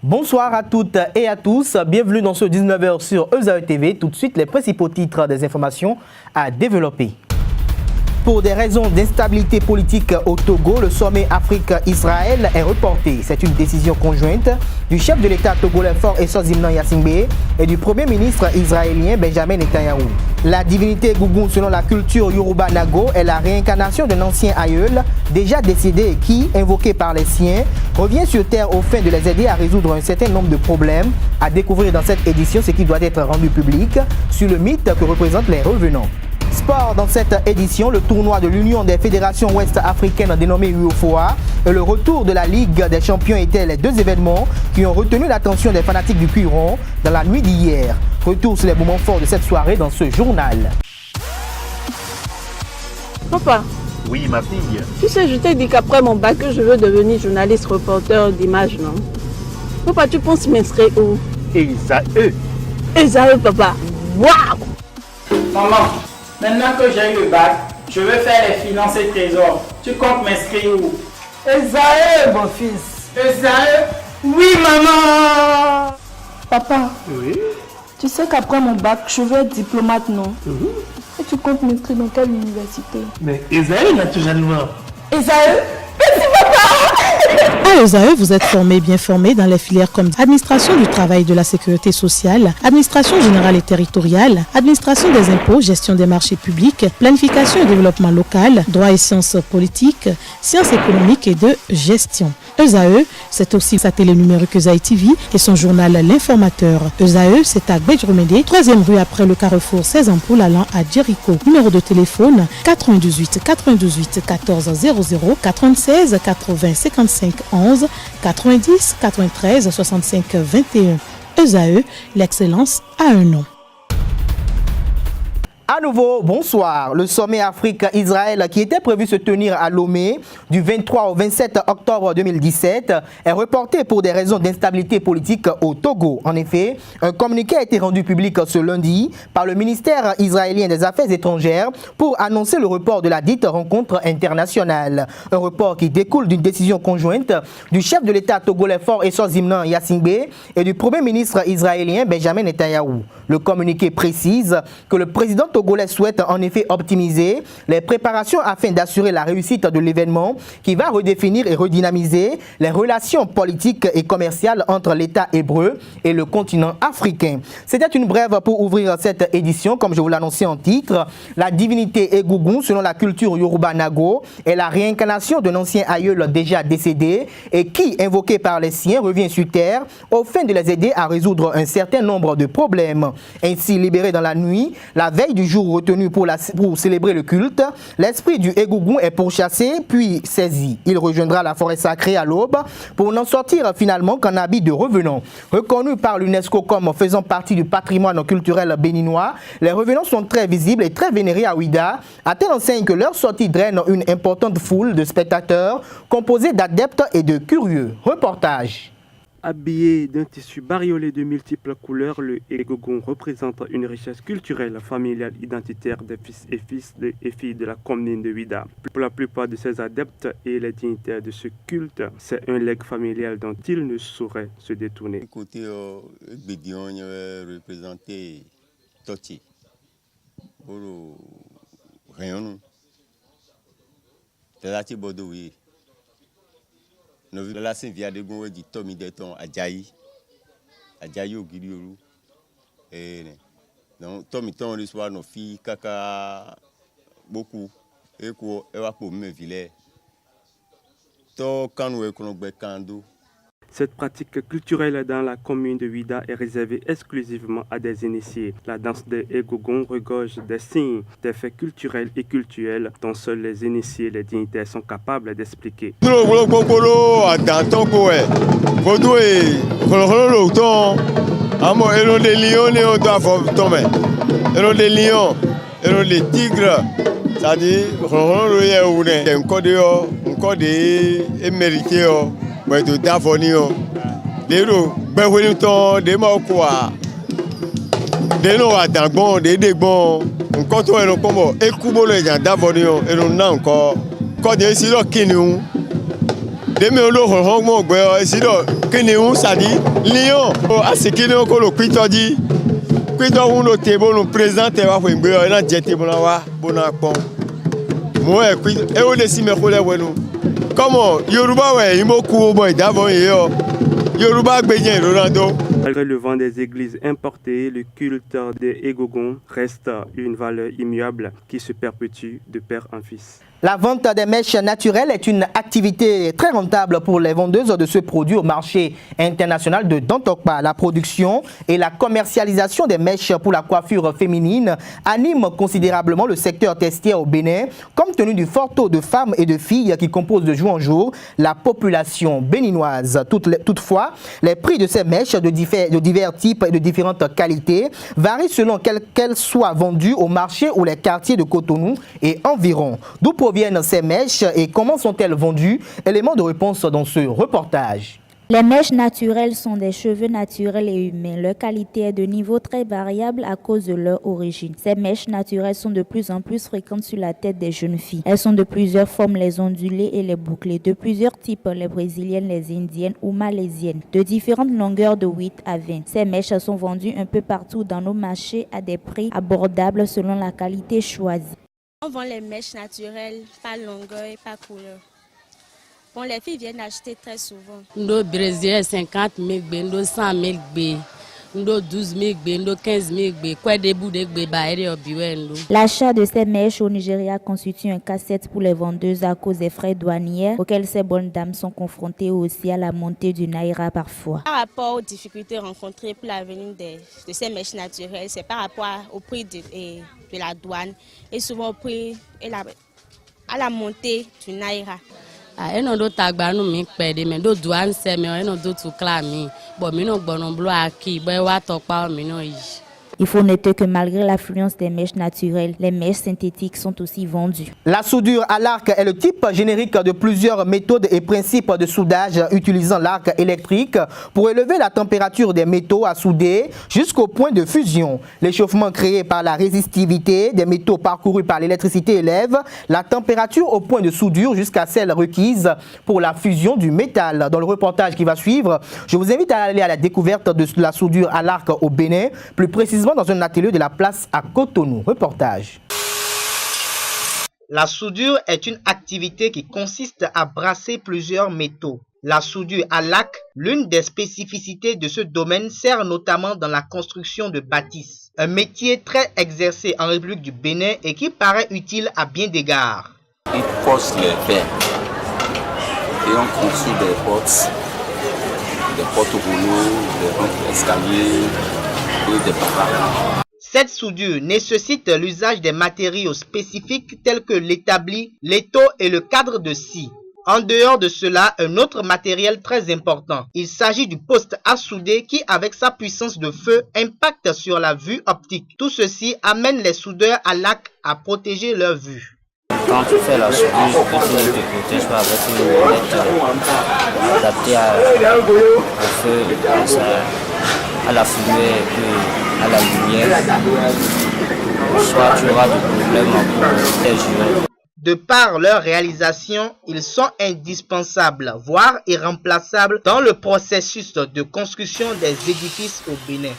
Bonsoir à toutes et à tous, bienvenue dans ce 19h sur ESAE TV. Tout de suite, les principaux titres des informations à développer. Pour des raisons d'instabilité politique au Togo, le sommet Afrique-Israël est reporté. C'est une décision conjointe du chef de l'État togolais Faure Essozimnan Yassingbe et du Premier ministre israélien Benjamin Netanyahou. La divinité Gougoun, selon la culture Yoruba Nago, est la réincarnation d'un ancien aïeul déjà décédé et qui, invoqué par les siens, revient sur terre aux fins de les aider à résoudre un certain nombre de problèmes. À découvrir dans cette édition ce qui doit être rendu public sur le mythe que représentent les revenants. Sport dans cette édition, le tournoi de l'Union des fédérations ouest-africaines dénommé UOFOA et le retour de la Ligue des champions étaient les deux événements qui ont retenu l'attention des fanatiques du Cuiron dans la nuit d'hier. Retour sur les moments forts de cette soirée dans ce journal. Papa. Oui, ma fille. Tu sais, je t'ai dit qu'après mon bac, je veux devenir journaliste reporter d'images, non? Papa, tu penses m'inscrire où? ESAE. ESAE, papa. Waouh! Maman, maintenant que j'ai eu le bac, je veux faire les finances et trésors. Tu comptes m'inscrire où? ESAE, mon fils. ESAE? Oui, maman! Papa, Oui. tu sais qu'après mon bac, je veux être diplomate, non? Et tu comptes m'inscrire dans quelle université? Mais ESAE, naturellement. ESAE? À ESAE, vous êtes bien formé dans les filières comme administration du travail et de la sécurité sociale, administration générale et territoriale, administration des impôts, gestion des marchés publics, planification et développement local, droit et sciences politiques, sciences économiques et de gestion. ESAE, c'est aussi sa télé numérique ESAE TV et son journal L'Informateur. ESAE, c'est à Bedjromede, 3e rue après le carrefour 16 ampoules allant à Jericho. Numéro de téléphone 98 98 14 00 96 80 55 11 90 93 65 21. ESAE, l'excellence a un nom. À nouveau, bonsoir. Le sommet Afrique-Israël qui était prévu se tenir à Lomé du 23 au 27 octobre 2017 est reporté pour des raisons d'instabilité politique au Togo. En effet, un communiqué a été rendu public ce lundi par le ministère israélien des Affaires étrangères pour annoncer le report de la dite rencontre internationale. Un report qui découle d'une décision conjointe du chef de l'État togolais Faure Essozimnan Yassingbe et du Premier ministre israélien Benjamin Netanyahou. Le communiqué précise que le président togolais souhaite en effet optimiser les préparations afin d'assurer la réussite de l'événement qui va redéfinir et redynamiser les relations politiques et commerciales entre l'État hébreu et le continent africain. C'était une brève pour ouvrir cette édition, comme je vous l'annonçais en titre. La divinité Egougoun, selon la culture Yoruba Nago, est la réincarnation d'un ancien aïeul déjà décédé et qui, invoqué par les siens, revient sur terre au fin de les aider à résoudre un certain nombre de problèmes. Ainsi libéré dans la nuit, la veille du jour retenu pour célébrer le culte, l'esprit du Egougoun est pourchassé puis saisi. Il rejoindra la forêt sacrée à l'aube pour n'en sortir finalement qu'en habit de revenant. Reconnu par l'UNESCO comme faisant partie du patrimoine culturel béninois, les revenants sont très visibles et très vénérés à Ouida, à telle enseigne que leur sortie draine une importante foule de spectateurs composée d'adeptes et de curieux. Reportage. Habillé d'un tissu bariolé de multiples couleurs, le Egougoun représente une richesse culturelle, familiale, identitaire des fils et filles de la commune de Ouida. Pour la plupart de ses adeptes et les dignitaires de ce culte, c'est un legs familial dont ils ne sauraient se détourner. Côté Bédion, représenté Toti. Pour rien. C'est là que Bordeaux, oui. Nous avons la Saint-Via de Gonwe du Tommy Deton à Djaï au Guilioulou. Donc, Tommy Ton reçoit nos filles, caca, beaucoup. Et quoi, elle va pour me viler. Quand nous avons Kando. Cette pratique culturelle dans la commune de Ouida est réservée exclusivement à des initiés. La danse des Egougoun regorge des signes, des faits culturels et cultuels dont seuls les initiés et les dignitaires sont capables d'expliquer. De Davonio, des Bewellington, des Mokoa, des Noa Dagon, des Debon, un coton et le combo, et Kubo les gens Davonio, et l'on a encore des silos qui nous, des mélos, et silos Keneun ça dit Lyon a ce qui nous le cuito dit cuito uno tebo nous présente va faut ngbe na jete bona wa bona pon moi cuito e o de si me kole wenu comment Yoruba we imoku boy davon yo Yoruba gbejen Ronaldo. Malgré le vent des églises importées, le culte des Egogons reste une valeur immuable qui se perpétue de père en fils. La vente des mèches naturelles est une activité très rentable pour les vendeuses de ce produit au marché international de Dantokpa. La production et la commercialisation des mèches pour la coiffure féminine animent considérablement le secteur textile au Bénin, compte tenu du fort taux de femmes et de filles qui composent de jour en jour la population béninoise. Toutefois, les prix de ces mèches de divers types et de différentes qualités varient selon qu'elles soient vendues au marché ou les quartiers de Cotonou et environ. D'où viennent ces mèches et comment sont-elles vendues? Élément de réponse dans ce reportage. Les mèches naturelles sont des cheveux naturels et humains. Leur qualité est de niveau très variable à cause de leur origine. Ces mèches naturelles sont de plus en plus fréquentes sur la tête des jeunes filles. Elles sont de plusieurs formes, les ondulées et les bouclées, de plusieurs types, les brésiliennes, les indiennes ou malaisiennes, de différentes longueurs de 8 à 20. Ces mèches sont vendues un peu partout dans nos marchés à des prix abordables selon la qualité choisie. On vend les mèches naturelles par longueur et par couleur. Bon, les filles viennent acheter très souvent. Nous Brésil 50 000 bé, nous 100 000 bé, nous 12 000 bé, nous 15 000 bé. Quoi des bouts de bé baïré au biwen. L'achat de ces mèches au Nigeria constitue un casse-tête pour les vendeuses à cause des frais douaniers auxquels ces bonnes dames sont confrontées aussi à la montée du naira parfois. Par rapport aux difficultés rencontrées pour la venue de ces mèches naturelles, c'est par rapport au prix de la douane et souvent au prix et à la montée du naira. Et non d'autres agbanou mi pède mais d'autres douane c'est mais non d'autres clami bon mi non bonon blo aki bon wa tokpa mi non yi. Il faut noter que malgré l'affluence des mèches naturelles, les mèches synthétiques sont aussi vendues. La soudure à l'arc est le type générique de plusieurs méthodes et principes de soudage utilisant l'arc électrique pour élever la température des métaux à souder jusqu'au point de fusion. L'échauffement créé par la résistivité des métaux parcourus par l'électricité élève la température au point de soudure jusqu'à celle requise pour la fusion du métal. Dans le reportage qui va suivre, je vous invite à aller à la découverte de la soudure à l'arc au Bénin, plus précisément dans un atelier de la place à Cotonou. Reportage. La soudure est une activité qui consiste à brasser plusieurs métaux. La soudure à lac, l'une des spécificités de ce domaine, sert notamment dans la construction de bâtisses. Un métier très exercé en République du Bénin et qui paraît utile à bien d'égards. Ils posent les verres et on construit des portes rouleaux, des rampes d'escalier. Cette soudure nécessite l'usage des matériaux spécifiques tels que l'établi, l'étau et le cadre de scie. En dehors de cela, un autre matériel très important. Il s'agit du poste à souder qui, avec sa puissance de feu, impacte sur la vue optique. Tout ceci amène les soudeurs à lac à protéger leur vue. Quand tu fais la soudure, il faut que tu te protèges pas avec une lunette adaptée au feu, à la fumée et à la lumière. Soit tu auras des problèmes pour tes yeux. De par leur réalisation, ils sont indispensables, voire irremplaçables dans le processus de construction des édifices au Bénin.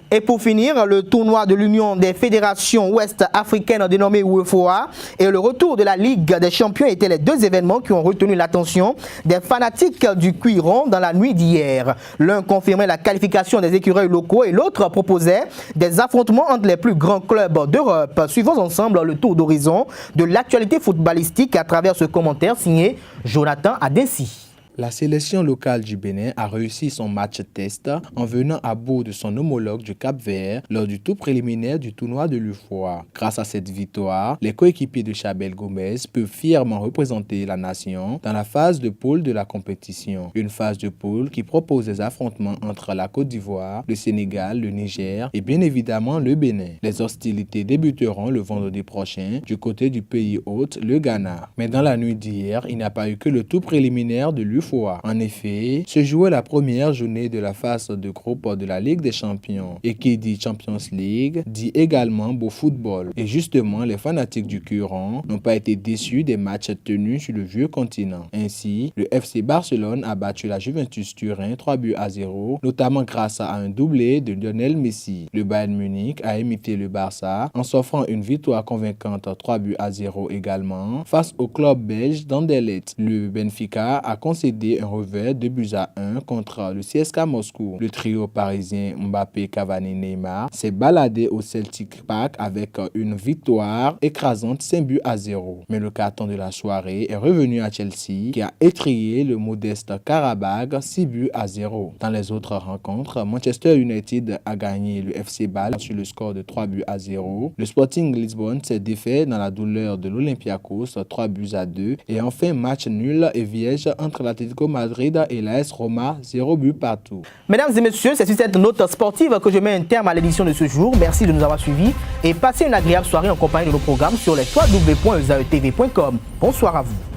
Et pour finir, le tournoi de l'Union des fédérations ouest-africaines dénommé UEFA et le retour de la Ligue des champions étaient les deux événements qui ont retenu l'attention des fanatiques du cuiron dans la nuit d'hier. L'un confirmait la qualification des écureuils locaux et l'autre proposait des affrontements entre les plus grands clubs d'Europe. Suivons ensemble le tour d'horizon de l'actualité footballistique à travers ce commentaire signé Jonathan Adessi. La sélection locale du Bénin a réussi son match test en venant à bout de son homologue du Cap-Vert lors du tour préliminaire du tournoi de l'UFOA. Grâce à cette victoire, les coéquipiers de Chabel Gomez peuvent fièrement représenter la nation dans la phase de poule de la compétition. Une phase de poule qui propose des affrontements entre la Côte d'Ivoire, le Sénégal, le Niger et bien évidemment le Bénin. Les hostilités débuteront le vendredi prochain du côté du pays hôte, le Ghana. Mais dans la nuit d'hier, il n'y a pas eu que le tour préliminaire de l'UFOA fois. En effet, se jouait la première journée de la phase de groupe de la Ligue des Champions. Et qui dit Champions League, dit également beau football. Et justement, les fanatiques du Curon n'ont pas été déçus des matchs tenus sur le vieux continent. Ainsi, le FC Barcelone a battu la Juventus Turin 3-0, notamment grâce à un doublé de Lionel Messi. Le Bayern Munich a imité le Barça en s'offrant une victoire convaincante 3-0 également face au club belge d'Anderlecht. Le Benfica a concédé un revers 2-1 contre le CSKA Moscou. Le trio parisien Mbappé, Cavani, Neymar s'est baladé au Celtic Park avec une victoire écrasante 5-0. Mais le carton de la soirée est revenu à Chelsea qui a étrillé le modeste Karabakh 6-0. Dans les autres rencontres, Manchester United a gagné le FC Bâle sur le score de 3-0. Le Sporting Lisbonne s'est défait dans la douleur de l'Olympiakos 3-2. Et enfin, match nul et vierge entre l'Atlético Madrid et l'AS Roma, 0 but partout. Mesdames et messieurs, c'est sur cette note sportive que je mets un terme à l'édition de ce jour. Merci de nous avoir suivis et passez une agréable soirée en compagnie de nos programmes sur les www.ezaetv.com. Bonsoir à vous.